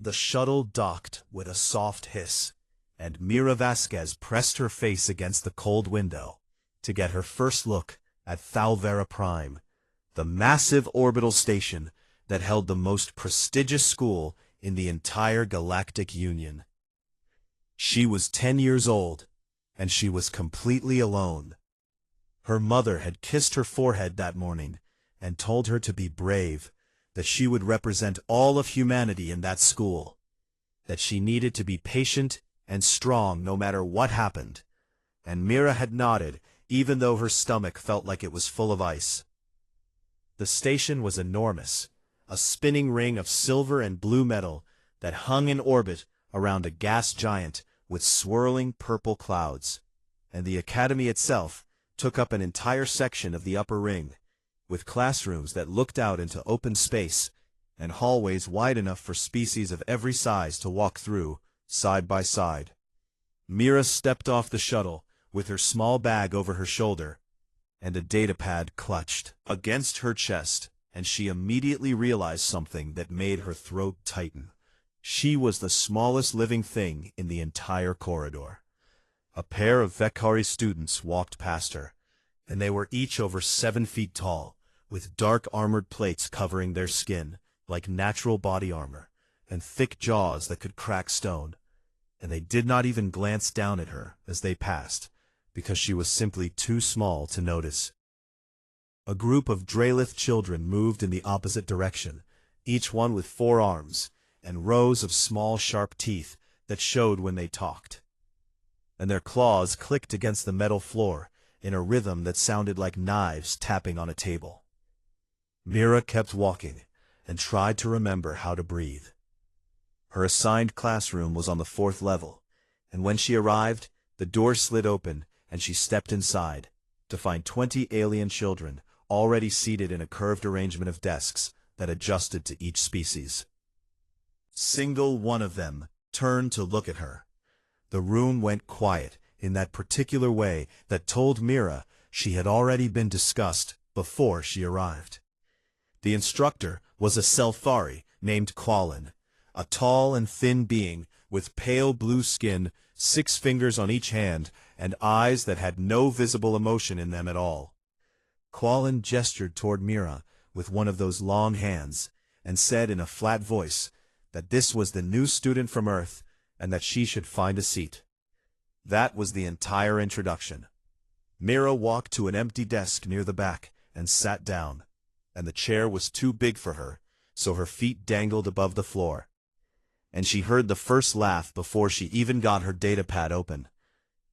The shuttle docked with a soft hiss, and Mira Vasquez pressed her face against the cold window to get her first look at Thalvera Prime, the massive orbital station that held the most prestigious school in the entire Galactic Union. She was 10 years old, and she was completely alone. Her mother had kissed her forehead that morning and told her to be brave, that she would represent all of humanity in that school, that she needed to be patient and strong no matter what happened, and Mira had nodded even though her stomach felt like it was full of ice. The station was enormous, a spinning ring of silver and blue metal that hung in orbit around a gas giant with swirling purple clouds, and the academy itself took up an entire section of the upper ring, with classrooms that looked out into open space and hallways wide enough for species of every size to walk through, side by side. Mira stepped off the shuttle with her small bag over her shoulder and a datapad clutched against her chest, and she immediately realized something that made her throat tighten. She was the smallest living thing in the entire corridor. A pair of Vekari students walked past her, and they were each over 7 feet tall, with dark armored plates covering their skin, like natural body armor, and thick jaws that could crack stone. And they did not even glance down at her as they passed, because she was simply too small to notice. A group of Dralith children moved in the opposite direction, each one with 4 arms, and rows of small sharp teeth that showed when they talked. And their claws clicked against the metal floor in a rhythm that sounded like knives tapping on a table. Mira kept walking and tried to remember how to breathe. Her assigned classroom was on the 4th level, and when she arrived, the door slid open and she stepped inside to find 20 alien children already seated in a curved arrangement of desks that adjusted to each species. Single one of them turned to look at her. The room went quiet in that particular way that told Mira she had already been discussed before she arrived. The instructor was a Selfari named Qualin, a tall and thin being with pale blue skin, 6 fingers on each hand, and eyes that had no visible emotion in them at all. Qualin gestured toward Mira with one of those long hands and said in a flat voice that this was the new student from Earth and that she should find a seat. That was the entire introduction. Mira walked to an empty desk near the back and sat down, and the chair was too big for her, so her feet dangled above the floor. And she heard the first laugh before she even got her datapad open.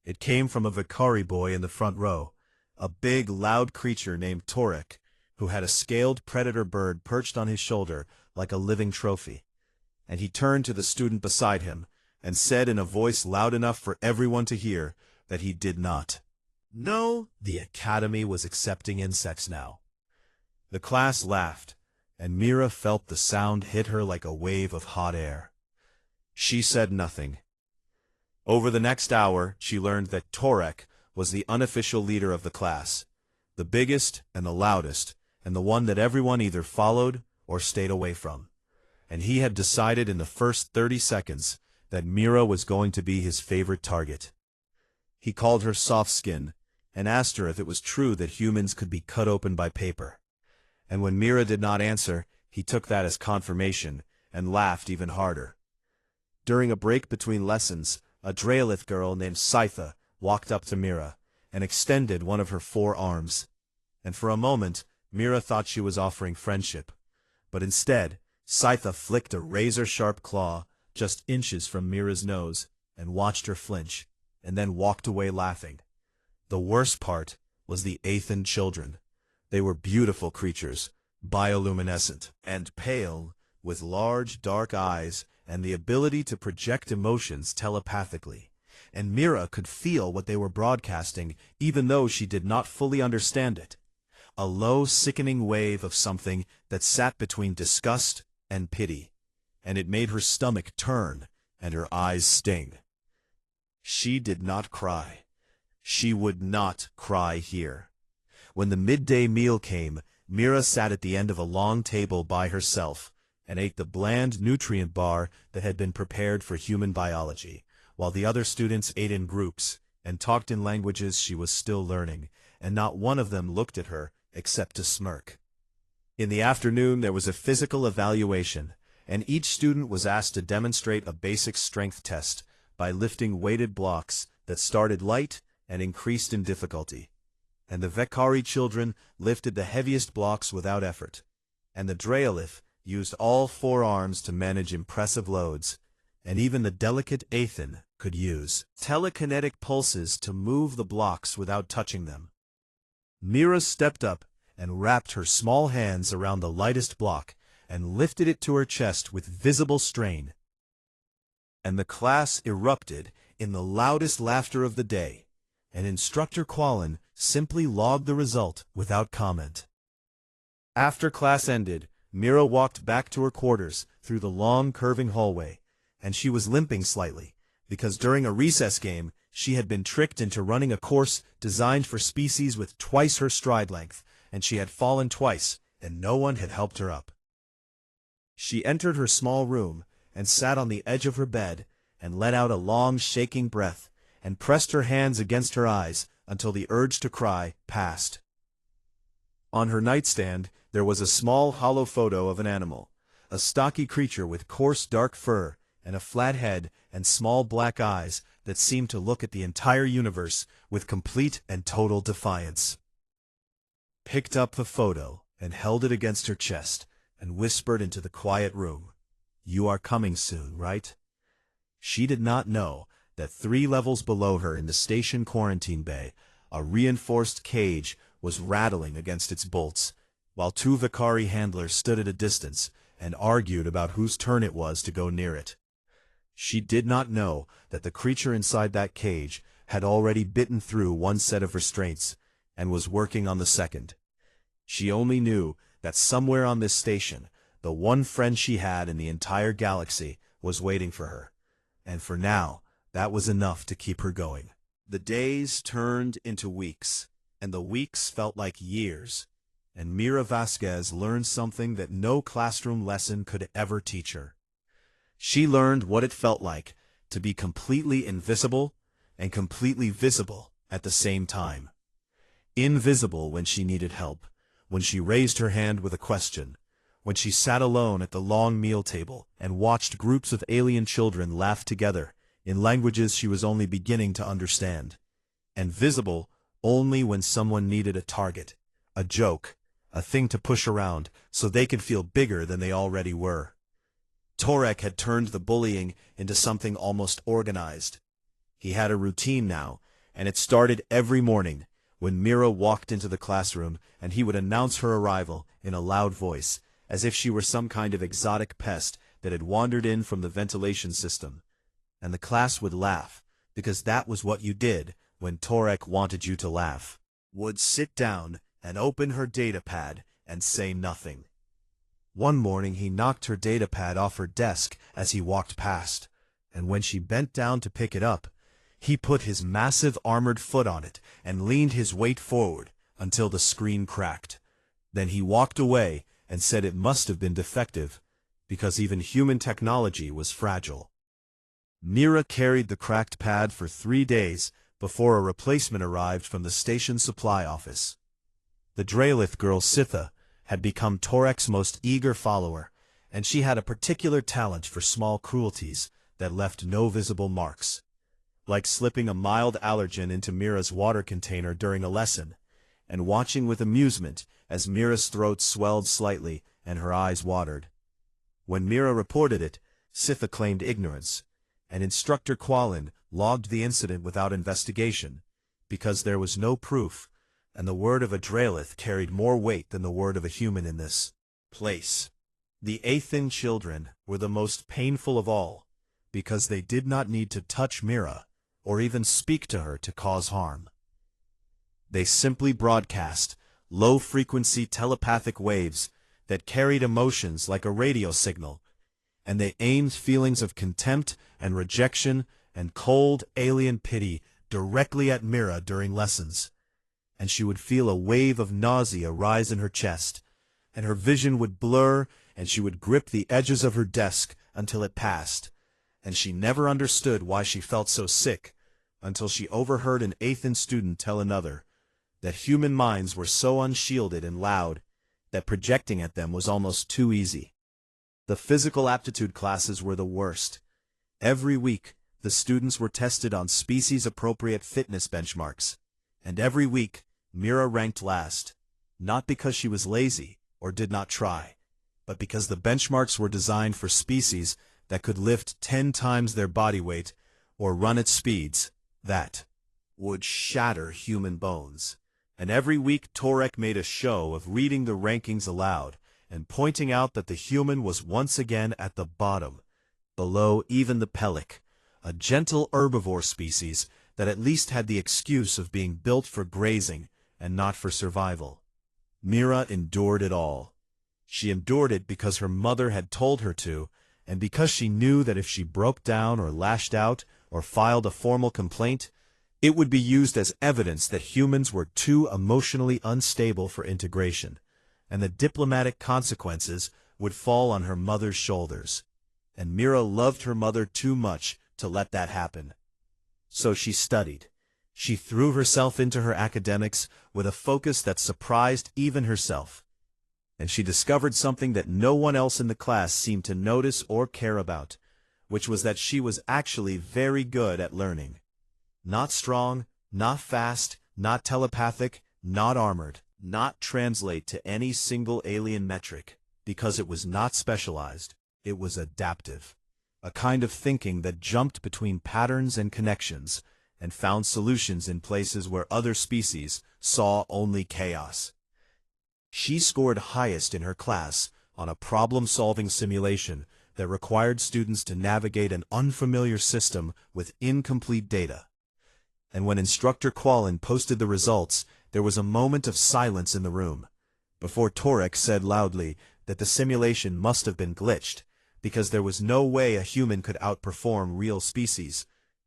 It came from a Vakari boy in the front row, a big, loud creature named Torek, who had a scaled predator bird perched on his shoulder like a living trophy. And he turned to the student beside him and said in a voice loud enough for everyone to hear that he did not know the academy was accepting insects now. The class laughed, and Mira felt the sound hit her like a wave of hot air. She said nothing. Over the next hour, she learned that Torek was the unofficial leader of the class, the biggest and the loudest, and the one that everyone either followed or stayed away from. And he had decided in the first 30 seconds that Mira was going to be his favorite target. He called her soft skin and asked her if it was true that humans could be cut open by paper. And when Mira did not answer, he took that as confirmation and laughed even harder. During a break between lessons, a Dralith girl named Scytha walked up to Mira and extended one of her 4 arms. And for a moment, Mira thought she was offering friendship. But instead, Scytha flicked a razor-sharp claw just inches from Mira's nose and watched her flinch, and then walked away laughing. The worst part was the Athen children. They were beautiful creatures, bioluminescent and pale, with large, dark eyes and the ability to project emotions telepathically. And Mira could feel what they were broadcasting even though she did not fully understand it. A low, sickening wave of something that sat between disgust and pity, and it made her stomach turn and her eyes sting. She did not cry. She would not cry here. When the midday meal came, Mira sat at the end of a long table by herself, and ate the bland nutrient bar that had been prepared for human biology, while the other students ate in groups and talked in languages she was still learning, and not one of them looked at her except to smirk. In the afternoon there was a physical evaluation, and each student was asked to demonstrate a basic strength test by lifting weighted blocks that started light and increased in difficulty. And the Vekari children lifted the heaviest blocks without effort, and the Dreolith used all 4 arms to manage impressive loads, and even the delicate Athen could use telekinetic pulses to move the blocks without touching them. Mira stepped up and wrapped her small hands around the lightest block and lifted it to her chest with visible strain. And the class erupted in the loudest laughter of the day, and Instructor Quallen simply logged the result without comment. After class ended, Mira walked back to her quarters through the long curving hallway, and she was limping slightly, because during a recess game she had been tricked into running a course designed for species with twice her stride length, and she had fallen twice, and no one had helped her up. She entered her small room, and sat on the edge of her bed, and let out a long shaking breath, and pressed her hands against her eyes until the urge to cry passed. On her nightstand there was a small hollow photo of an animal, a stocky creature with coarse dark fur, and a flat head and small black eyes that seemed to look at the entire universe with complete and total defiance. Picked up the photo and held it against her chest, and whispered into the quiet room, "You are coming soon, right?" She did not know that 3 levels below her in the station quarantine bay, a reinforced cage was rattling against its bolts, while 2 Vekari handlers stood at a distance and argued about whose turn it was to go near it. She did not know that the creature inside that cage had already bitten through 1 set of restraints and was working on the second. She only knew that somewhere on this station, the one friend she had in the entire galaxy was waiting for her, and for now, that was enough to keep her going. The days turned into weeks, and the weeks felt like years, and Mira Vasquez learned something that no classroom lesson could ever teach her. She learned what it felt like to be completely invisible and completely visible at the same time. Invisible when she needed help, when she raised her hand with a question, when she sat alone at the long meal table and watched groups of alien children laugh together in languages she was only beginning to understand, and visible only when someone needed a target, a joke, a thing to push around so they could feel bigger than they already were. Torek had turned the bullying into something almost organized. He had a routine now, and it started every morning when Mira walked into the classroom, and he would announce her arrival in a loud voice, as if she were some kind of exotic pest that had wandered in from the ventilation system. And the class would laugh, because that was what you did when Torek wanted you to laugh. Would sit down and open her datapad and say nothing. One morning he knocked her datapad off her desk as he walked past, and when she bent down to pick it up, he put his massive armored foot on it and leaned his weight forward until the screen cracked. Then he walked away and said it must have been defective, because even human technology was fragile. Mira carried the cracked pad for 3 days before a replacement arrived from the station supply office. The Dreolith girl Sitha had become Torek's most eager follower, and she had a particular talent for small cruelties that left no visible marks, like slipping a mild allergen into Mira's water container during a lesson, and watching with amusement as Mira's throat swelled slightly and her eyes watered. When Mira reported it, Sitha claimed ignorance, and Instructor Quallen logged the incident without investigation, because there was no proof, and the word of a Dreolith carried more weight than the word of a human in this place. The Athen children were the most painful of all, because they did not need to touch Mira, or even speak to her to cause harm. They simply broadcast low-frequency telepathic waves that carried emotions like a radio signal, and they aimed feelings of contempt and rejection and cold alien pity directly at Mira during lessons, and she would feel a wave of nausea rise in her chest, and her vision would blur and she would grip the edges of her desk until it passed. And she never understood why she felt so sick, until she overheard an Athens student tell another that human minds were so unshielded and loud that projecting at them was almost too easy. The physical aptitude classes were the worst. Every week, the students were tested on species-appropriate fitness benchmarks, and every week, Mira ranked last, not because she was lazy or did not try, but because the benchmarks were designed for species that could lift 10 times their body weight or run at speeds that would shatter human bones. And every week Torek made a show of reading the rankings aloud and pointing out that the human was once again at the bottom, below even the pelic, a gentle herbivore species that at least had the excuse of being built for grazing and not for survival. Mira endured it all. She endured it because her mother had told her to, and because she knew that if she broke down or lashed out or filed a formal complaint, it would be used as evidence that humans were too emotionally unstable for integration, and the diplomatic consequences would fall on her mother's shoulders. And Mira loved her mother too much to let that happen. So she studied. She threw herself into her academics with a focus that surprised even herself. And she discovered something that no one else in the class seemed to notice or care about, which was that she was actually very good at learning. Not strong, not fast, not telepathic, not armored, not translate to any single alien metric, because it was not specialized, it was adaptive. A kind of thinking that jumped between patterns and connections, and found solutions in places where other species saw only chaos. She scored highest in her class on a problem-solving simulation that required students to navigate an unfamiliar system with incomplete data. And when Instructor Quallen posted the results, there was a moment of silence in the room, before Torek said loudly that the simulation must have been glitched, because there was no way a human could outperform real species,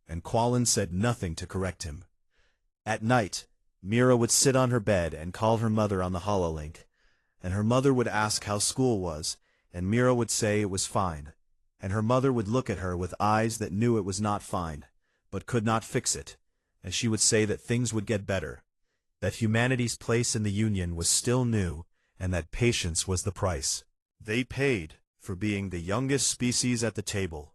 and Quallen said nothing to correct him. At night, Mira would sit on her bed and call her mother on the HoloLink, and her mother would ask how school was, and Mira would say it was fine, and her mother would look at her with eyes that knew it was not fine, but could not fix it, and she would say that things would get better, that humanity's place in the Union was still new, and that patience was the price they paid for being the youngest species at the table.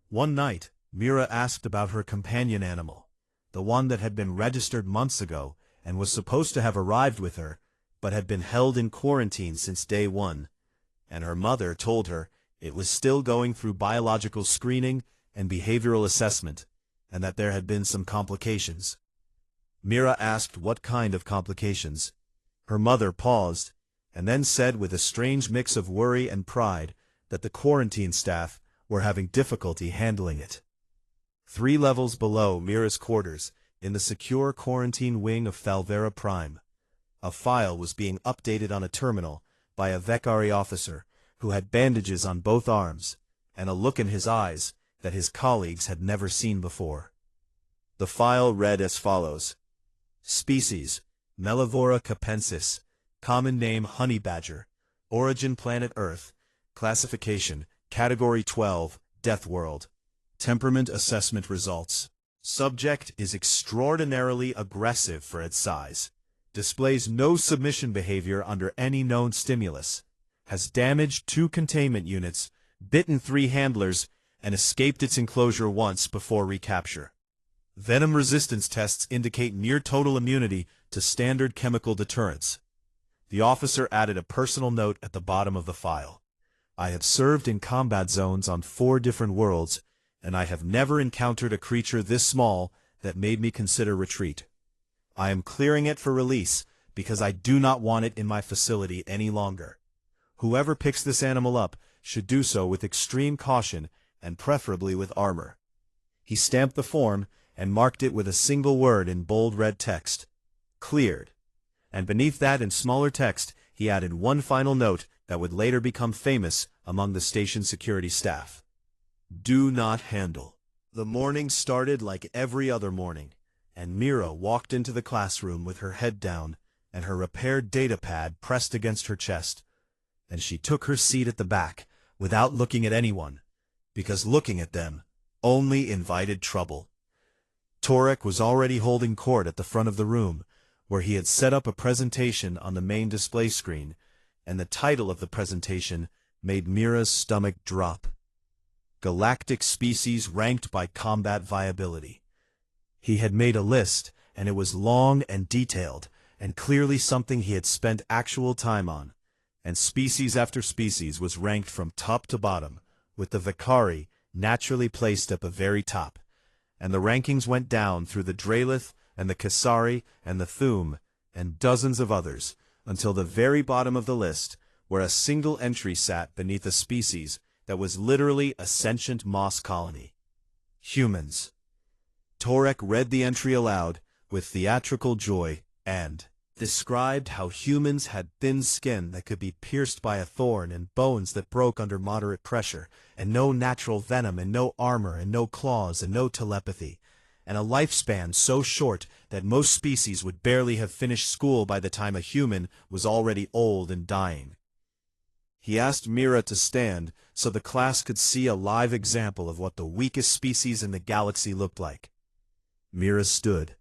One night, Mira asked about her companion animal, the one that had been registered months ago and was supposed to have arrived with her, but had been held in quarantine since day one, and her mother told her it was still going through biological screening and behavioral assessment, and that there had been some complications. Mira asked what kind of complications. Her mother paused, and then said with a strange mix of worry and pride that the quarantine staff were having difficulty handling it. 3 levels below Mira's quarters, in the secure quarantine wing of Thalvera Prime, a file was being updated on a terminal by a Vekari officer who had bandages on both arms and a look in his eyes that his colleagues had never seen before. The file read as follows: Species, Mellivora capensis, common name honey badger, origin planet Earth, classification, category 12, death world, temperament assessment results. Subject is extraordinarily aggressive for its size, displays no submission behavior under any known stimulus, has damaged 2 containment units, bitten 3 handlers, and escaped its enclosure once before recapture. Venom resistance tests indicate near total immunity to standard chemical deterrents. The officer added a personal note at the bottom of the file. I have served in combat zones on 4 different worlds, and I have never encountered a creature this small that made me consider retreat. I am clearing it for release because I do not want it in my facility any longer. Whoever picks this animal up should do so with extreme caution and preferably with armor. He stamped the form and marked it with a single word in bold red text: Cleared. And beneath that in smaller text he added one final note that would later become famous among the station security staff. Do not handle. The morning started like every other morning, and Mira walked into the classroom with her head down and her repaired data pad pressed against her chest. and she took her seat at the back, without looking at anyone, because looking at them only invited trouble. Torek was already holding court at the front of the room, where he had set up a presentation on the main display screen, and the title of the presentation made Mira's stomach drop. Galactic Species Ranked by Combat Viability. He had made a list, and it was long and detailed, and clearly something he had spent actual time on, and species after species was ranked from top to bottom, with the Vicari naturally placed at the very top, and the rankings went down through the Dralith and the Kasari and the Thum and dozens of others, until the very bottom of the list, where a single entry sat beneath a species that was literally a sentient moss colony. Humans. Torek read the entry aloud with theatrical joy and described how humans had thin skin that could be pierced by a thorn and bones that broke under moderate pressure, and no natural venom and no armor and no claws and no telepathy, and a lifespan so short that most species would barely have finished school by the time a human was already old and dying. He asked Mira to stand so the class could see a live example of what the weakest species in the galaxy looked like. Mira stood.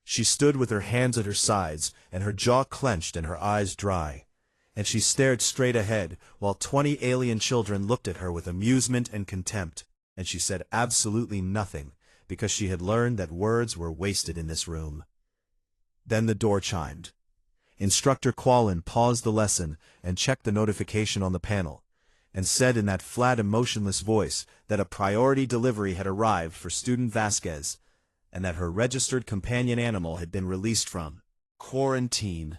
She stood with her hands at her sides and her jaw clenched and her eyes dry, and she stared straight ahead while 20 alien children looked at her with amusement and contempt, and she said absolutely nothing because she had learned that words were wasted in this room. Then the door chimed. Instructor Quallen paused the lesson and checked the notification on the panel, and said in that flat, emotionless voice that a priority delivery had arrived for student Vasquez, and that her registered companion animal had been released from quarantine.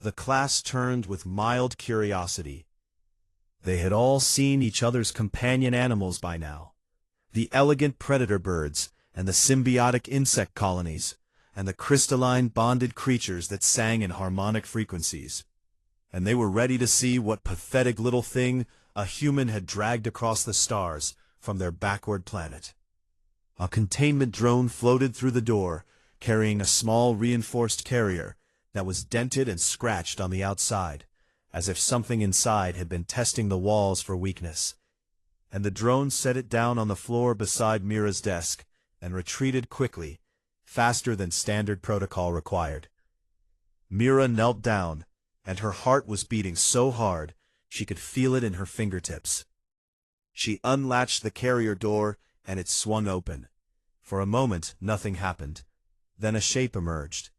The class turned with mild curiosity. They had all seen each other's companion animals by now. The elegant predator birds, and the symbiotic insect colonies, and the crystalline bonded creatures that sang in harmonic frequencies. And they were ready to see what pathetic little thing a human had dragged across the stars from their backward planet. A containment drone floated through the door, carrying a small reinforced carrier that was dented and scratched on the outside, as if something inside had been testing the walls for weakness. And the drone set it down on the floor beside Mira's desk and retreated quickly, faster than standard protocol required. Mira knelt down, and her heart was beating so hard she could feel it in her fingertips. She unlatched the carrier door, and it swung open. For a moment, nothing happened. Then a shape emerged.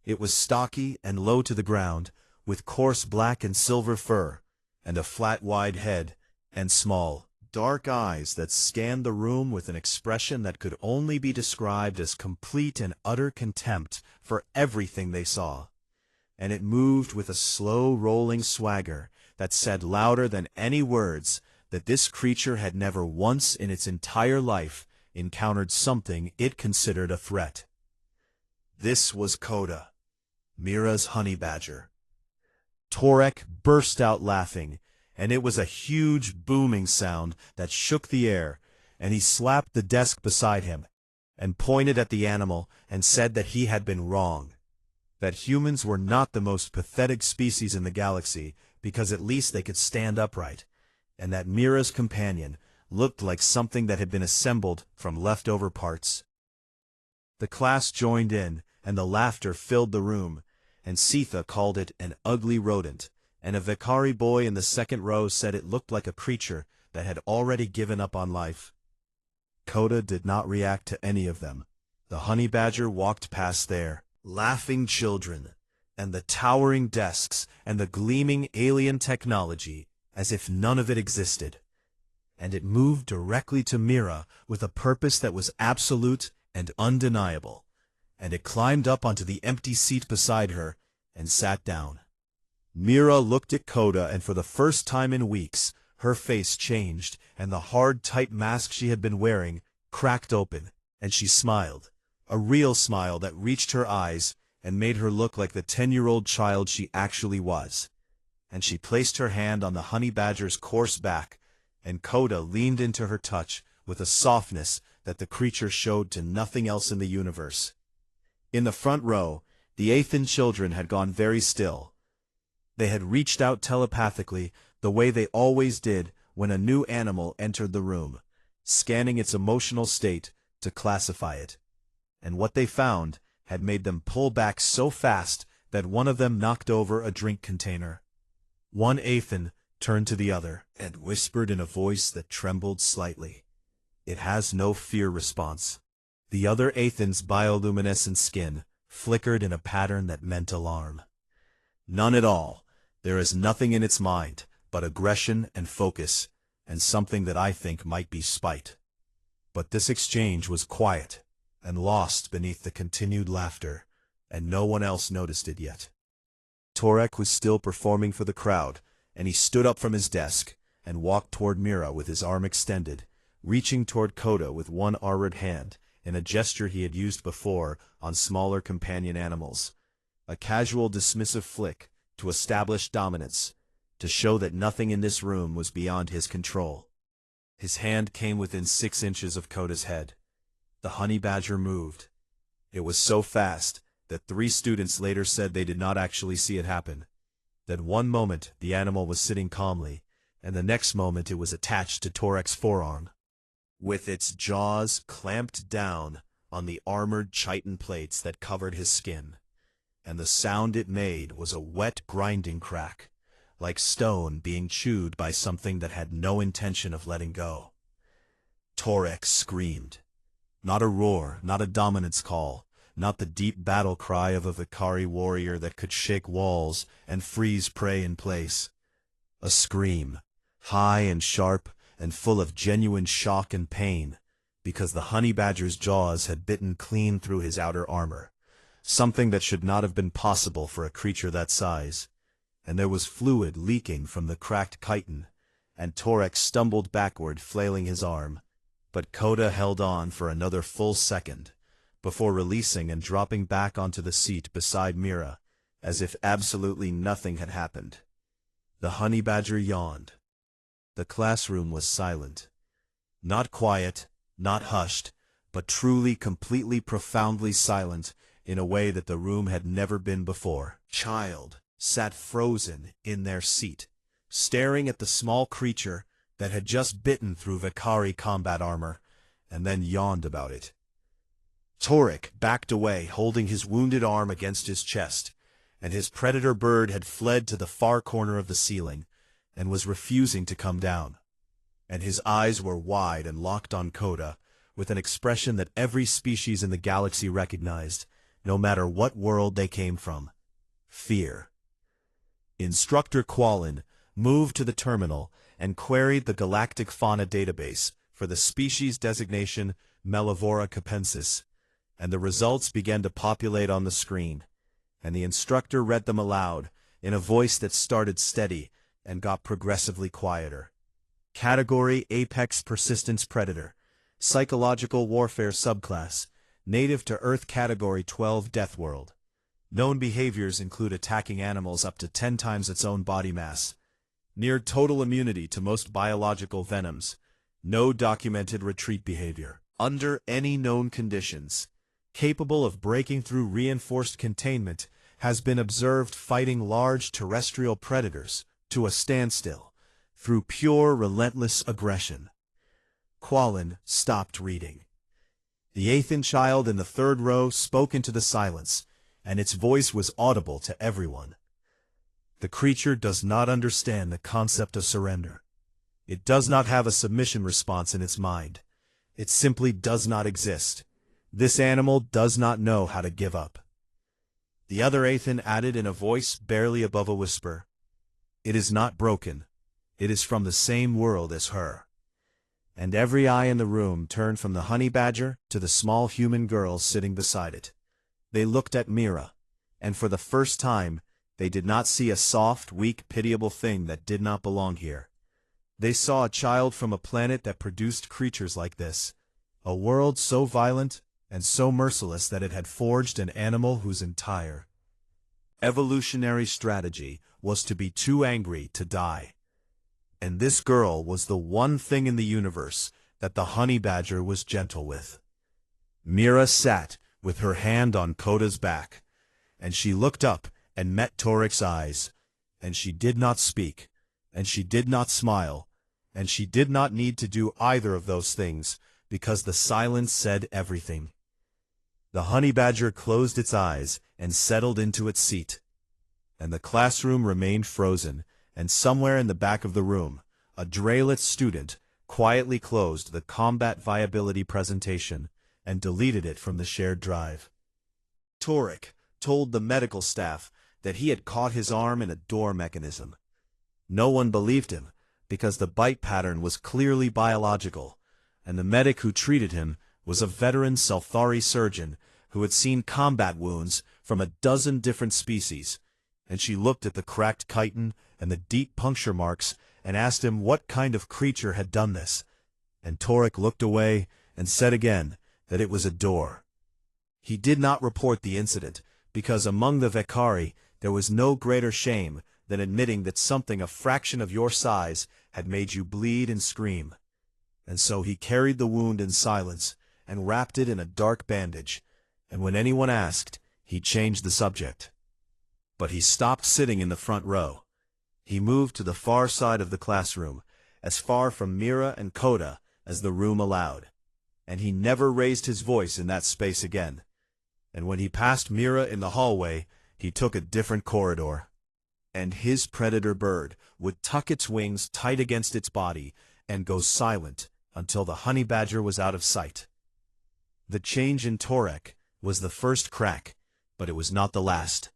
It was stocky and low to the ground, with coarse black and silver fur, and a flat, wide head, and small, dark eyes that scanned the room with an expression that could only be described as complete and utter contempt for everything they saw. And it moved with a slow rolling swagger that said louder than any words that this creature had never once in its entire life encountered something it considered a threat. This was Coda, Mira's honey badger. Torek burst out laughing, and it was a huge booming sound that shook the air, and he slapped the desk beside him, and pointed at the animal and said that he had been wrong, that humans were not the most pathetic species in the galaxy because at least they could stand upright, and that Mira's companion looked like something that had been assembled from leftover parts. The class joined in, and the laughter filled the room, and Sitha called it an ugly rodent, and a Vicari boy in the second row said it looked like a creature that had already given up on life. Coda did not react to any of them. The honey badger walked past there, laughing children, and the towering desks, and the gleaming alien technology, as if none of it existed. And it moved directly to Mira with a purpose that was absolute and undeniable, and it climbed up onto the empty seat beside her and sat down. Mira looked at Coda, and for the first time in weeks, her face changed, and the hard, tight mask she had been wearing cracked open, and she smiled, a real smile that reached her eyes and made her look like the 10-year-old child she actually was. And she placed her hand on the honey badger's coarse back, and Coda leaned into her touch with a softness that the creature showed to nothing else in the universe. In the front row, the Athen children had gone very still. They had reached out telepathically, the way they always did when a new animal entered the room, scanning its emotional state to classify it. And what they found had made them pull back so fast that one of them knocked over a drink container. One Athan turned to the other and whispered in a voice that trembled slightly, "It has no fear response." The other Athan's bioluminescent skin flickered in a pattern that meant alarm. "None at all. There is nothing in its mind but aggression and focus, and something that I think might be spite." But this exchange was quiet and lost beneath the continued laughter, and no one else noticed it yet. Torek was still performing for the crowd, and he stood up from his desk and walked toward Mira with his arm extended, reaching toward Coda with one armored hand in a gesture he had used before on smaller companion animals. A casual dismissive flick to establish dominance, to show that nothing in this room was beyond his control. His hand came within 6 inches of Coda's head. The honey badger moved. It was so fast that 3 students later said they did not actually see it happen. That one moment the animal was sitting calmly, and the next moment it was attached to Torek's forearm, with its jaws clamped down on the armored chitin plates that covered his skin. And the sound it made was a wet grinding crack, like stone being chewed by something that had no intention of letting go. Torek screamed. Not a roar, not a dominance call, not the deep battle cry of a Vakari warrior that could shake walls and freeze prey in place. A scream, high and sharp and full of genuine shock and pain, because the honey badger's jaws had bitten clean through his outer armor, something that should not have been possible for a creature that size. And there was fluid leaking from the cracked chitin, and Torek stumbled backward, flailing his arm. But Coda held on for another full second, before releasing and dropping back onto the seat beside Mira, as if absolutely nothing had happened. The honey badger yawned. The classroom was silent. Not quiet, not hushed, but truly, completely, profoundly silent in a way that the room had never been before. Child sat frozen in their seat, staring at the small creature that had just bitten through Vakari combat armor, and then yawned about it. Torek backed away, holding his wounded arm against his chest, and his predator bird had fled to the far corner of the ceiling, and was refusing to come down. And his eyes were wide and locked on Coda, with an expression that every species in the galaxy recognized, no matter what world they came from: fear. Instructor Quallen moved to the terminal and queried the Galactic Fauna database for the species designation Mellivora capensis, and the results began to populate on the screen, and the instructor read them aloud in a voice that started steady and got progressively quieter. Category: Apex Persistence Predator, Psychological Warfare Subclass, Native to Earth. Category 12 Death World. Known behaviors include attacking animals up to 10 times its own body mass. Near total immunity to most biological venoms. No documented retreat behavior. Under any known conditions. Capable of breaking through reinforced containment, has been observed fighting large terrestrial predators to a standstill, through pure relentless aggression. Quallen stopped reading. The Athan child in the 3rd row spoke into the silence, and its voice was audible to everyone. The creature does not understand the concept of surrender. It does not have a submission response in its mind. It simply does not exist. This animal does not know how to give up. The other Athan added in a voice barely above a whisper, "It is not broken. It is from the same world as her." And every eye in the room turned from the honey badger to the small human girl sitting beside it. They looked at Mira, and for the first time, they did not see a soft, weak, pitiable thing that did not belong here. They saw a child from a planet that produced creatures like this, a world so violent and so merciless that it had forged an animal whose entire evolutionary strategy was to be too angry to die. And this girl was the one thing in the universe that the honey badger was gentle with. Mira sat with her hand on Coda's back, and she looked up and met Torek's eyes, and she did not speak, and she did not smile, and she did not need to do either of those things, because the silence said everything. The honey badger closed its eyes and settled into its seat, and the classroom remained frozen, and somewhere in the back of the room, a Draylet student quietly closed the combat viability presentation and deleted it from the shared drive. Torek told the medical staff that he had caught his arm in a door mechanism. No one believed him, because the bite pattern was clearly biological, and the medic who treated him was a veteran Selthari surgeon who had seen combat wounds from a dozen different species, and she looked at the cracked chitin and the deep puncture marks and asked him what kind of creature had done this, and Torek looked away and said again that it was a door. He did not report the incident, because among the Vekari there was no greater shame than admitting that something a fraction of your size had made you bleed and scream. And so he carried the wound in silence and wrapped it in a dark bandage, and when anyone asked, he changed the subject. But he stopped sitting in the front row. He moved to the far side of the classroom, as far from Mira and Coda as the room allowed, and he never raised his voice in that space again. And when he passed Mira in the hallway, he took a different corridor. And his predator bird would tuck its wings tight against its body and go silent until the honey badger was out of sight. The change in Torek was the first crack, but it was not the last.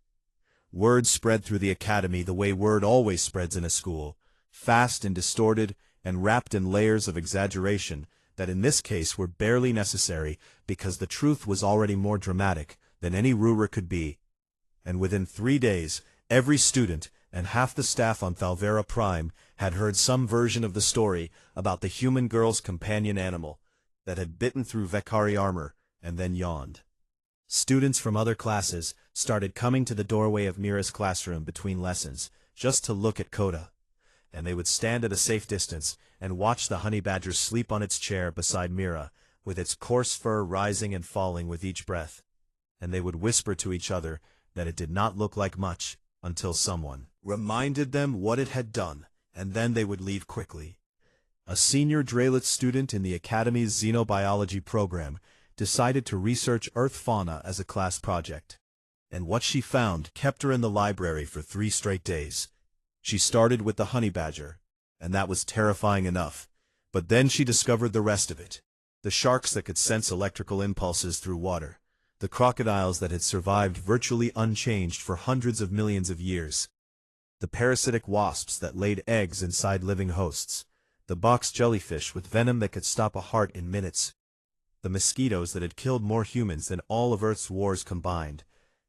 Word spread through the academy the way word always spreads in a school, fast and distorted and wrapped in layers of exaggeration that in this case were barely necessary because the truth was already more dramatic than any rumor could be. And within 3 days, every student and half the staff on Thalvera Prime had heard some version of the story about the human girl's companion animal that had bitten through Vekari armor and then yawned. Students from other classes started coming to the doorway of Mira's classroom between lessons just to look at Coda, and they would stand at a safe distance and watch the honey badger sleep on its chair beside Mira, with its coarse fur rising and falling with each breath, and they would whisper to each other that it did not look like much until someone reminded them what it had done, and then they would leave quickly. A senior Draylet student in the Academy's xenobiology program decided to research Earth fauna as a class project, and what she found kept her in the library for 3 straight days. She started with the honey badger, and that was terrifying enough, but then she discovered the rest of it. The sharks that could sense electrical impulses through water, the crocodiles that had survived virtually unchanged for hundreds of millions of years, the parasitic wasps that laid eggs inside living hosts, the box jellyfish with venom that could stop a heart in minutes, the mosquitoes that had killed more humans than all of Earth's wars combined,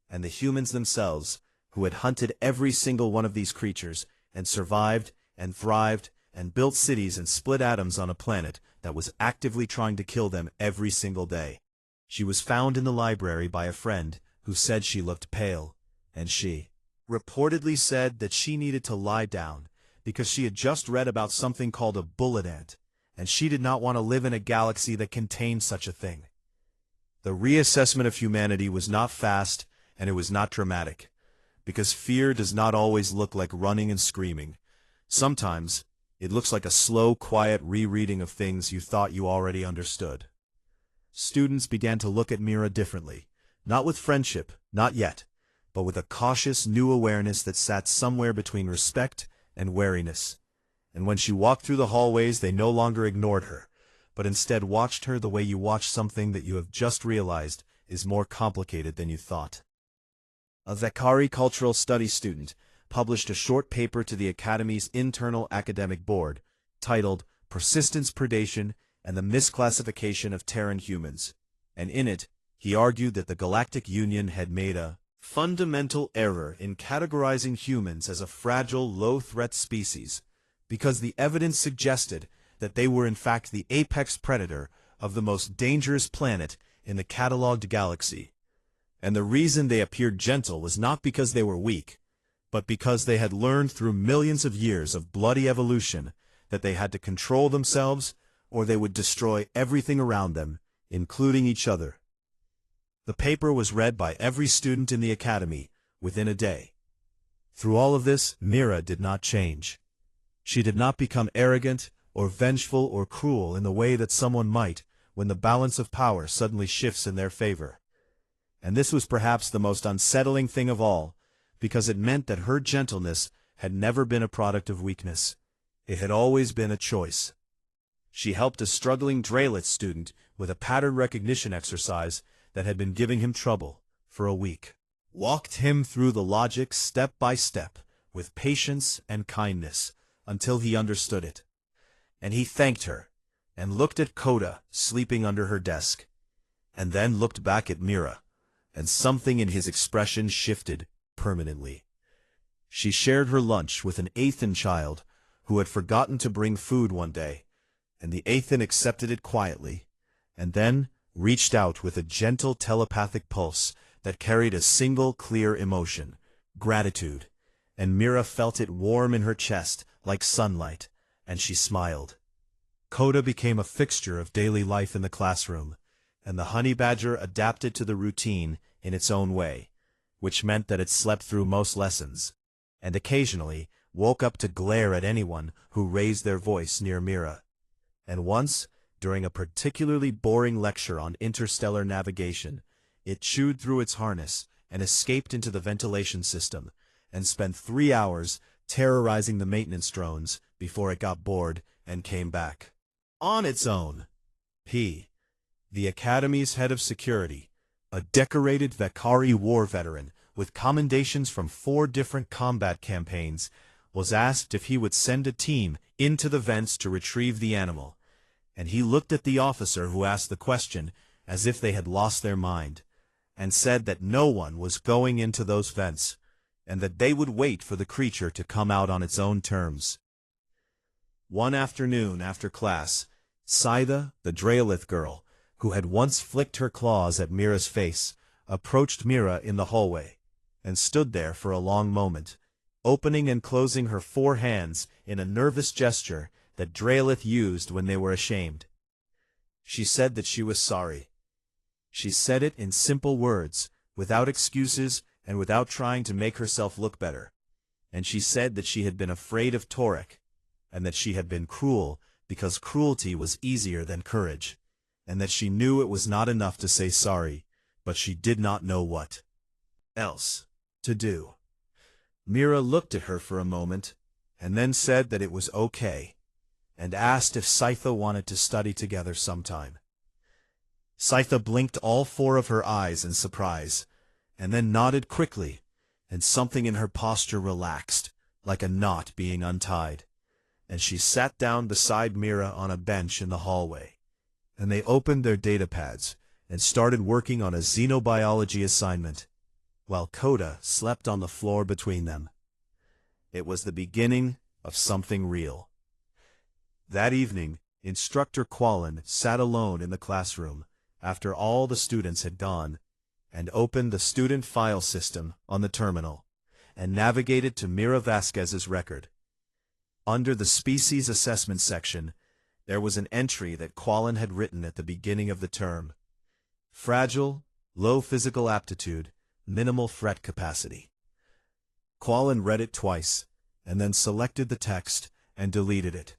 and the humans themselves, who had hunted every single one of these creatures and survived and thrived and built cities and split atoms on a planet that was actively trying to kill them every single day. She was found in the library by a friend who said she looked pale, and she reportedly said that she needed to lie down because she had just read about something called a bullet ant, and she did not want to live in a galaxy that contained such a thing. The reassessment of humanity was not fast, and it was not dramatic, because fear does not always look like running and screaming. Sometimes, it looks like a slow, quiet rereading of things you thought you already understood. Students began to look at Mira differently, not with friendship, not yet, but with a cautious new awareness that sat somewhere between respect and wariness. And when she walked through the hallways, they no longer ignored her, but instead watched her the way you watch something that you have just realized is more complicated than you thought. A Vekari cultural studies student published a short paper to the Academy's internal academic board, titled Persistence Predation and the Misclassification of Terran Humans, and in it, he argued that the Galactic Union had made a fundamental error in categorizing humans as a fragile, low-threat species, because the evidence suggested that they were in fact the apex predator of the most dangerous planet in the catalogued galaxy. And the reason they appeared gentle was not because they were weak, but because they had learned through millions of years of bloody evolution that they had to control themselves or they would destroy everything around them, including each other. The paper was read by every student in the Academy within a day. Through all of this, Mira did not change. She did not become arrogant, or vengeful, or cruel in the way that someone might when the balance of power suddenly shifts in their favor. And this was perhaps the most unsettling thing of all, because it meant that her gentleness had never been a product of weakness. It had always been a choice. She helped a struggling Draylit student with a pattern recognition exercise that had been giving him trouble for a week. Walked him through the logic step by step, with patience and kindness, until he understood it. And he thanked her, and looked at Coda sleeping under her desk, and then looked back at Mira, and something in his expression shifted permanently. She shared her lunch with an Athen child who had forgotten to bring food one day, and the Athen accepted it quietly, and then reached out with a gentle telepathic pulse that carried a single clear emotion, gratitude, and Mira felt it warm in her chest like sunlight, and she smiled. Coda became a fixture of daily life in the classroom, and the honey badger adapted to the routine in its own way, which meant that it slept through most lessons, and occasionally woke up to glare at anyone who raised their voice near Mira. And once, during a particularly boring lecture on interstellar navigation, it chewed through its harness and escaped into the ventilation system, and spent 3 hours terrorizing the maintenance drones before it got bored and came back. On its own. P. The Academy's head of security, a decorated HFY War veteran with commendations from 4 different combat campaigns, was asked if he would send a team into the vents to retrieve the animal, and he looked at the officer who asked the question as if they had lost their mind, and said that no one was going into those vents, and that they would wait for the creature to come out on its own terms. One afternoon after class, Saida, the Draylit girl, who had once flicked her claws at Mira's face, approached Mira in the hallway, and stood there for a long moment, opening and closing her 4 hands in a nervous gesture that Draylit used when they were ashamed. She said that she was sorry. She said it in simple words, without excuses and without trying to make herself look better. And she said that she had been afraid of Torek, and that she had been cruel because cruelty was easier than courage, and that she knew it was not enough to say sorry, but she did not know what else to do. Mira looked at her for a moment, and then said that it was okay, and asked if Scytha wanted to study together sometime. Scytha blinked all 4 of her eyes in surprise, and then nodded quickly, and something in her posture relaxed, like a knot being untied, and she sat down beside Mira on a bench in the hallway, and they opened their datapads and started working on a xenobiology assignment, while Coda slept on the floor between them. It was the beginning of something real. That evening, Instructor Quallen sat alone in the classroom after all the students had gone, and opened the student file system on the terminal, and navigated to Mira Vasquez's record. Under the Species Assessment section, there was an entry that Quallen had written at the beginning of the term: fragile, low physical aptitude, minimal threat capacity. Quallen read it twice, and then selected the text and deleted it,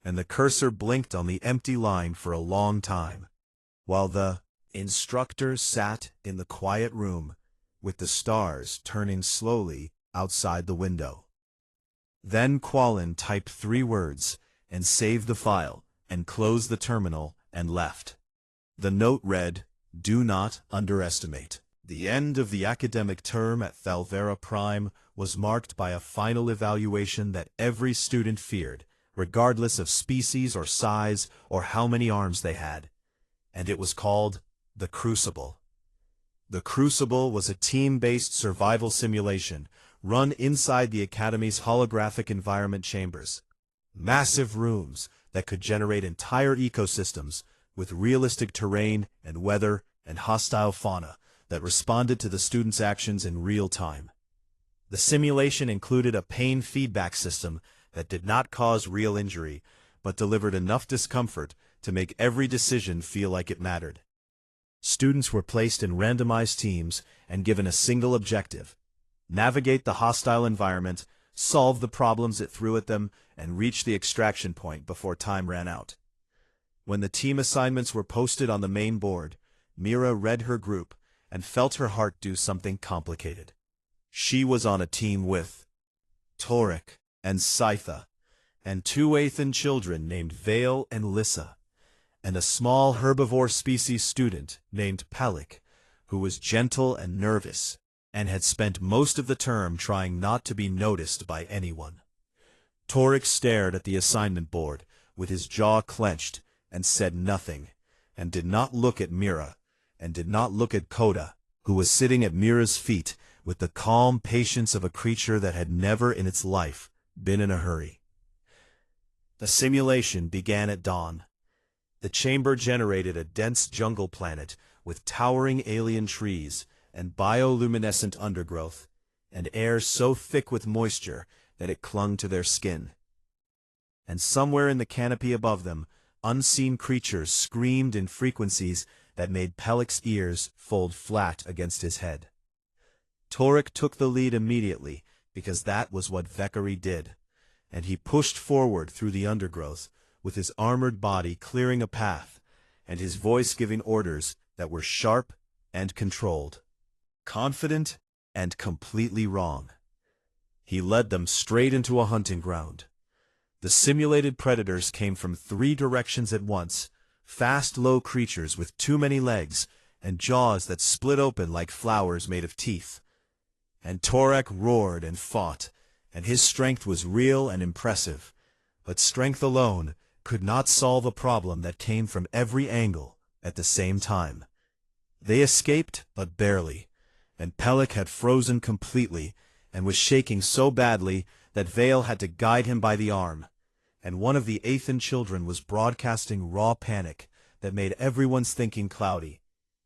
and the cursor blinked on the empty line for a long time, while the instructor sat in the quiet room with the stars turning slowly outside the window. Then Quallen typed 3 words and saved the file and closed the terminal and left. The note read, "Do not underestimate." The end of the academic term at Thalvera Prime was marked by a final evaluation that every student feared, regardless of species or size or how many arms they had. And it was called the Crucible. The Crucible was a team-based survival simulation run inside the Academy's holographic environment chambers. Massive rooms that could generate entire ecosystems with realistic terrain and weather and hostile fauna that responded to the students' actions in real time. The simulation included a pain feedback system that did not cause real injury, but delivered enough discomfort to make every decision feel like it mattered. Students were placed in randomized teams and given a single objective: navigate the hostile environment, solve the problems it threw at them, and reach the extraction point before time ran out. When the team assignments were posted on the main board, Mira read her group and felt her heart do something complicated. She was on a team with Torek and Scytha, and two Aethan children named Vale and Lissa, and a small herbivore species student named Pelik, who was gentle and nervous, and had spent most of the term trying not to be noticed by anyone. Torek stared at the assignment board with his jaw clenched and said nothing, and did not look at Mira, and did not look at Coda, who was sitting at Mira's feet with the calm patience of a creature that had never in its life been in a hurry. The simulation began at dawn. The chamber generated a dense jungle planet with towering alien trees and bioluminescent undergrowth, and air so thick with moisture that it clung to their skin. And somewhere in the canopy above them, unseen creatures screamed in frequencies that made Pelik's ears fold flat against his head. Torek took the lead immediately, because that was what Vekari did, and he pushed forward through the undergrowth, with his armored body clearing a path, and his voice giving orders that were sharp and controlled, confident and completely wrong. He led them straight into a hunting ground. The simulated predators came from 3 directions at once, fast, low creatures with too many legs and jaws that split open like flowers made of teeth. And Torek roared and fought, and his strength was real and impressive, but strength alone could not solve a problem that came from every angle at the same time. They escaped, but barely, and Pelik had frozen completely and was shaking so badly that Vale had to guide him by the arm, and one of the Aethan children was broadcasting raw panic that made everyone's thinking cloudy,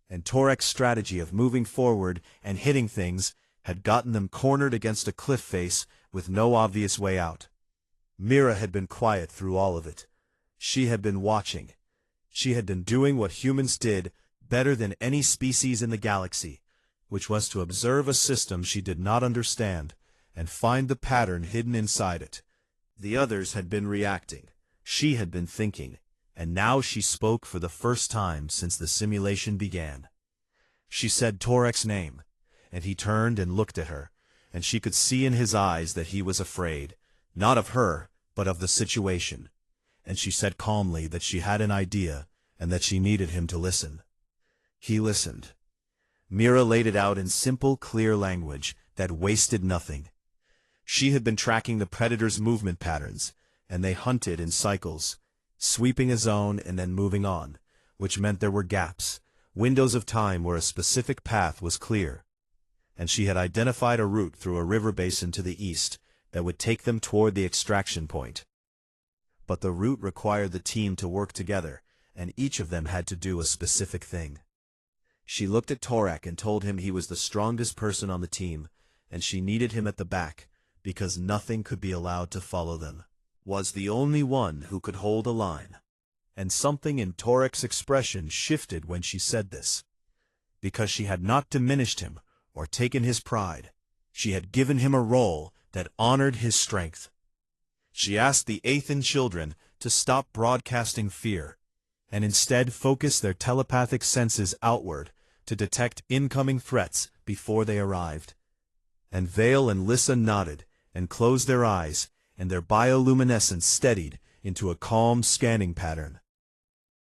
and Torek's strategy of moving forward and hitting things had gotten them cornered against a cliff face with no obvious way out. Mira had been quiet through all of it. She had been watching. She had been doing what humans did better than any species in the galaxy, which was to observe a system she did not understand and find the pattern hidden inside it. The others had been reacting. She had been thinking, and now she spoke for the first time since the simulation began. She said Torek's name, and he turned and looked at her, and she could see in his eyes that he was afraid, not of her, but of the situation. And she said calmly that she had an idea, and that she needed him to listen. He listened. Mira laid it out in simple, clear language that wasted nothing. She had been tracking the predators' movement patterns, and they hunted in cycles, sweeping a zone and then moving on, which meant there were gaps, windows of time where a specific path was clear. And she had identified a route through a river basin to the east that would take them toward the extraction point. But the route required the team to work together, and each of them had to do a specific thing. She looked at Torek and told him he was the strongest person on the team, and she needed him at the back, because nothing could be allowed to follow them. Was the only one who could hold a line. And something in Torek's expression shifted when she said this. Because she had not diminished him or taken his pride. She had given him a role that honored his strength. She asked the Aethan children to stop broadcasting fear, and instead focus their telepathic senses outward to detect incoming threats before they arrived. And Vale and Lissa nodded and closed their eyes, and their bioluminescence steadied into a calm scanning pattern.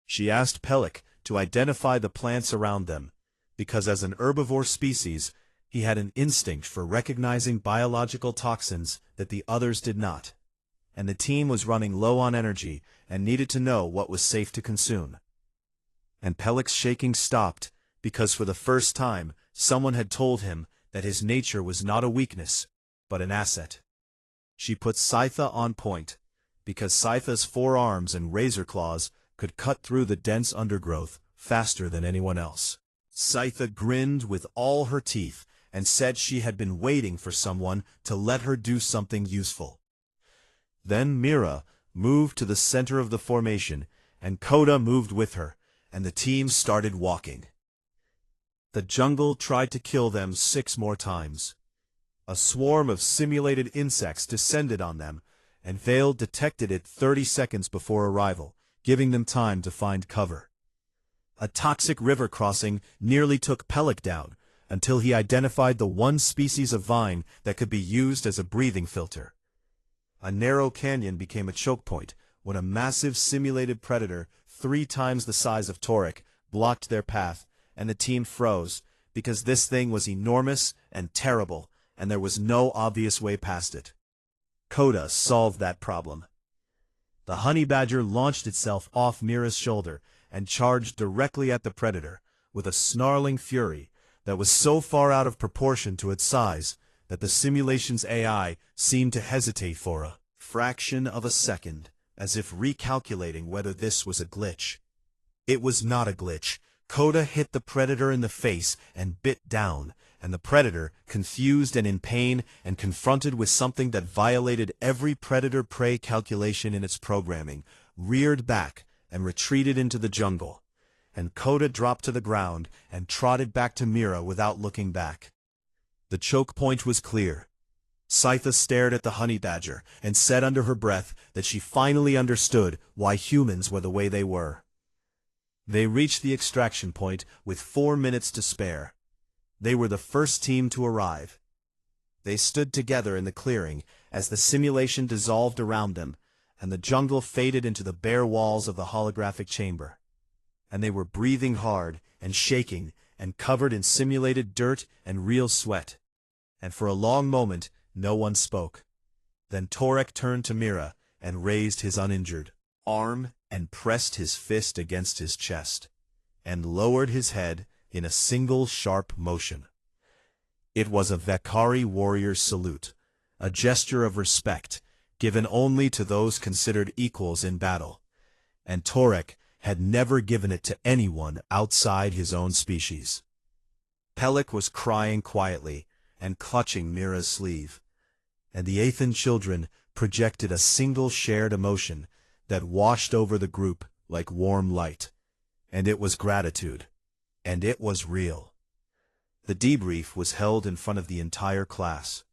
She asked Pelik to identify the plants around them, because as an herbivore species, he had an instinct for recognizing biological toxins that the others did not, and the team was running low on energy and needed to know what was safe to consume. And Pelik's shaking stopped, because for the first time someone had told him that his nature was not a weakness, but an asset. She put Scytha on point, because Scytha's 4 arms and razor claws could cut through the dense undergrowth faster than anyone else. Scytha grinned with all her teeth and said she had been waiting for someone to let her do something useful. Then Mira moved to the center of the formation, and Coda moved with her, and the team started walking. The jungle tried to kill them 6 more times. A swarm of simulated insects descended on them, and Vale detected it 30 seconds before arrival, giving them time to find cover. A toxic river crossing nearly took Pellic down, until he identified the one species of vine that could be used as a breathing filter. A narrow canyon became a choke point when a massive simulated predator 3 times the size of Torek blocked their path, and the team froze, because this thing was enormous and terrible, and there was no obvious way past it. Coda solved that problem. The honey badger launched itself off Mira's shoulder and charged directly at the predator, with a snarling fury that was so far out of proportion to its size that the simulation's AI seemed to hesitate for a fraction of a second, as if recalculating whether this was a glitch. It was not a glitch. Coda hit the predator in the face and bit down, and the predator, confused and in pain and confronted with something that violated every predator-prey calculation in its programming, reared back and retreated into the jungle. And Coda dropped to the ground and trotted back to Mira without looking back. The choke point was clear. Scytha stared at the honey badger and said under her breath that she finally understood why humans were the way they were. They reached the extraction point with 4 minutes to spare. They were the first team to arrive. They stood together in the clearing as the simulation dissolved around them, and the jungle faded into the bare walls of the holographic chamber. And they were breathing hard and shaking and covered in simulated dirt and real sweat. And for a long moment, no one spoke. Then Torek turned to Mira and raised his uninjured arm and pressed his fist against his chest, and lowered his head in a single sharp motion. It was a Vakari warrior's salute, a gesture of respect, given only to those considered equals in battle, and Torek had never given it to anyone outside his own species. Pellic was crying quietly and clutching Mira's sleeve, and the Aethan children projected a single shared emotion that washed over the group like warm light, and it was gratitude, and it was real. The debrief was held in front of the entire class.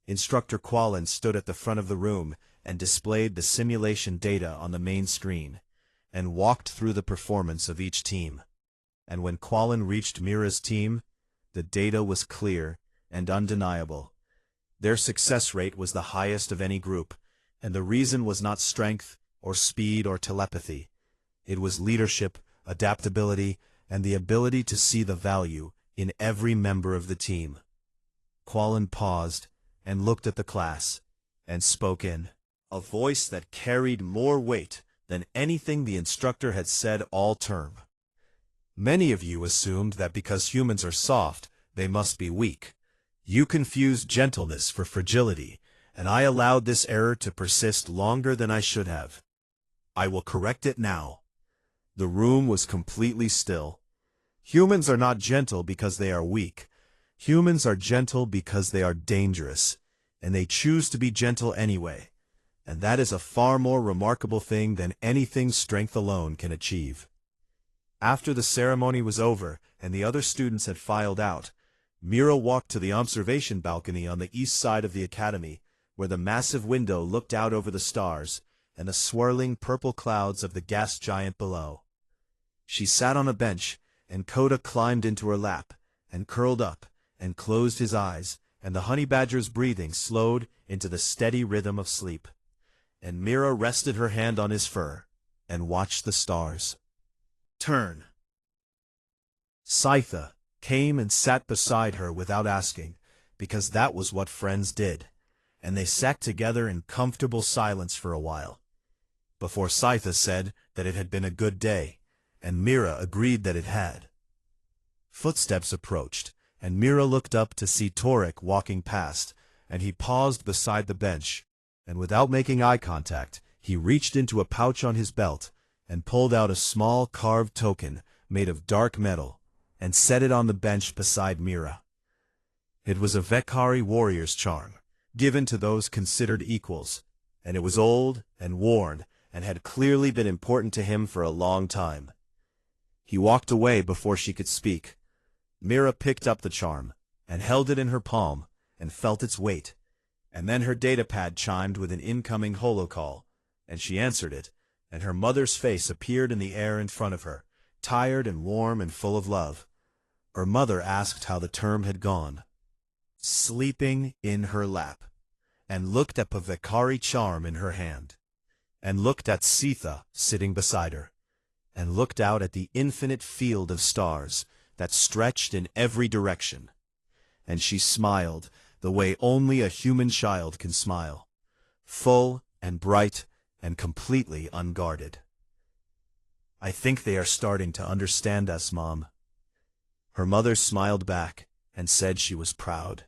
Instructor Quallen stood at the front of the room and displayed the simulation data on the main screen, and walked through the performance of each team. And when Quallen reached Mira's team, the data was clear and undeniable. Their success rate was the highest of any group, and the reason was not strength or speed or telepathy. It was leadership, adaptability, and the ability to see the value in every member of the team. Quallen paused and looked at the class, and spoke in a voice that carried more weight than anything the instructor had said all term. Many of you assumed that because humans are soft, they must be weak. You confused gentleness for fragility, and I allowed this error to persist longer than I should have. I will correct it now. The room was completely still. Humans are not gentle because they are weak. Humans are gentle because they are dangerous, and they choose to be gentle anyway. And that is a far more remarkable thing than anything strength alone can achieve. After the ceremony was over and the other students had filed out, Mira walked to the observation balcony on the east side of the academy, where the massive window looked out over the stars and the swirling purple clouds of the gas giant below. She sat on a bench, and Coda climbed into her lap, and curled up, and closed his eyes, and the honey badger's breathing slowed into the steady rhythm of sleep. And Mira rested her hand on his fur, and watched the stars. Turn. Scytha came and sat beside her without asking, because that was what friends did, and they sat together in comfortable silence for a while, before Scytha said that it had been a good day, and Mira agreed that it had. Footsteps approached, and Mira looked up to see Torek walking past, and he paused beside the bench, and without making eye contact, he reached into a pouch on his belt and pulled out a small carved token made of dark metal, and set it on the bench beside Mira. It was a Vakari warrior's charm, given to those considered equals, and it was old and worn, and had clearly been important to him for a long time. He walked away before she could speak. Mira picked up the charm, and held it in her palm, and felt its weight. And then her datapad chimed with an incoming holocall, and she answered it, and her mother's face appeared in the air in front of her, tired and warm and full of love. Her mother asked how the term had gone. Sleeping in her lap, and looked at Pavekari charm in her hand, and looked at Sitha sitting beside her, and looked out at the infinite field of stars that stretched in every direction. And she smiled the way only a human child can smile, full and bright and completely unguarded. I think they are starting to understand us, Mom. Her mother smiled back and said she was proud.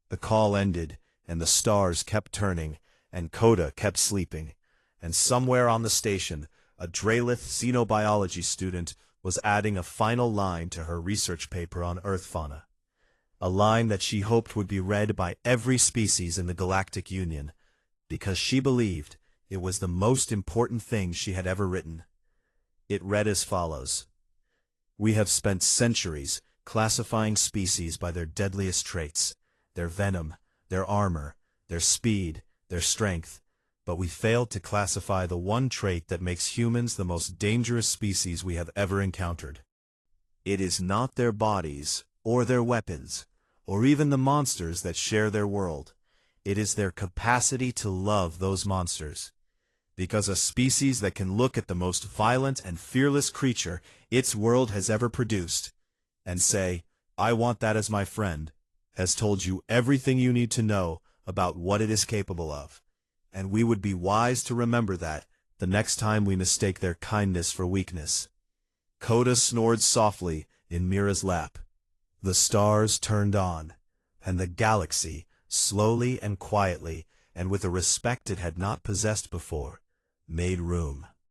The call ended, and the stars kept turning, and Coda kept sleeping, and somewhere on the station, a Drelith xenobiology student was adding a final line to her research paper on Earth fauna. A line that she hoped would be read by every species in the Galactic Union, because she believed it was the most important thing she had ever written. It read as follows: "We have spent centuries classifying species by their deadliest traits, their venom, their armor, their speed, their strength, but we failed to classify the one trait that makes humans the most dangerous species we have ever encountered. It is not their bodies, or their weapons, or even the monsters that share their world. It is their capacity to love those monsters. Because a species that can look at the most violent and fearless creature its world has ever produced, and say, 'I want that as my friend,' has told you everything you need to know about what it is capable of. And we would be wise to remember that the next time we mistake their kindness for weakness." Coda snored softly in Mira's lap. The stars turned on, and the galaxy, slowly and quietly, and with a respect it had not possessed before, made room.